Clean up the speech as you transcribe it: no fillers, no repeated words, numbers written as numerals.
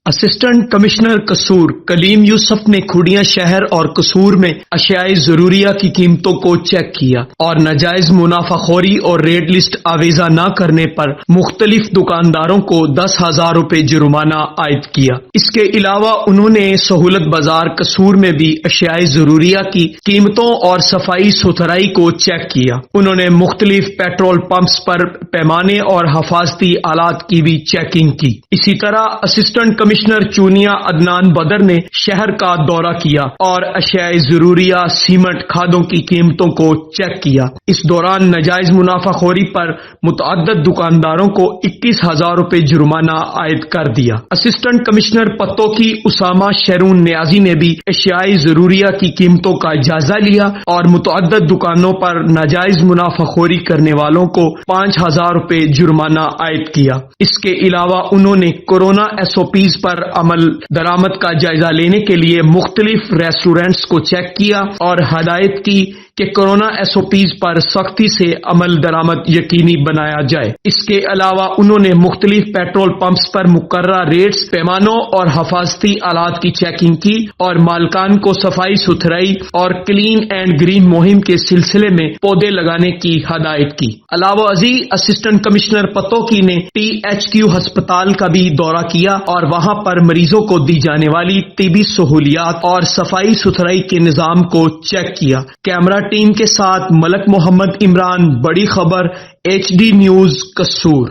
Assistant commissioner قصور کلیم یوسف نے کھوڑیاں شہر اور قصور میں اشیائے ضروریہ کی قیمتوں کو چیک کیا اور ناجائز منافع خوری اور ریٹ لسٹ آویزہ نہ کرنے پر مختلف دکانداروں کو 10,000 روپے جرمانہ عائد کیا۔ اس کے علاوہ انہوں نے سہولت بازار قصور میں بھی اشیائے ضروریہ کی قیمتوں اور صفائی ستھرائی کو چیک کیا۔ انہوں نے مختلف پیٹرول پمپس پر پیمانے اور حفاظتی آلات کی بھی چیکنگ کی۔ اسی طرح اسسٹنٹ کمشنر چونیا عدنان بدر نے شہر کا دورہ کیا اور اشیائے ضروریہ سیمنٹ کھادوں کی قیمتوں کو چیک کیا۔ اس دوران ناجائز منافع خوری پر متعدد دکانداروں کو 21,000 روپے جرمانہ عائد کر دیا۔ اسسٹنٹ کمشنر پتوکی اسامہ شیرون نیازی نے بھی اشیائے ضروریہ کی قیمتوں کا جائزہ لیا اور متعدد دکانوں پر ناجائز منافع خوری کرنے والوں کو 5,000 روپے جرمانہ عائد کیا۔ اس کے علاوہ انہوں نے کورونا SOPs پر عمل درآمد کا جائزہ لینے کے لیے مختلف ریسٹورینٹس کو چیک کیا اور ہدایت کی کہ کورونا SOPs پر سختی سے عمل درآمد یقینی بنایا جائے۔ اس کے علاوہ انہوں نے مختلف پیٹرول پمپس پر مقررہ ریٹس، پیمانوں اور حفاظتی آلات کی چیکنگ کی اور مالکان کو صفائی ستھرائی اور کلین اینڈ گرین مہم کے سلسلے میں پودے لگانے کی ہدایت کی۔ علاوہ ازیں اسسٹنٹ کمشنر پتوکی نے THQ ہسپتال کا بھی دورہ کیا اور وہاں پر مریضوں کو دی جانے والی طبی سہولیات اور صفائی ستھرائی کے نظام کو چیک کیا۔ کیمرہ ٹیم کے ساتھ ملک محمد عمران، بڑی خبر HD نیوز قصور۔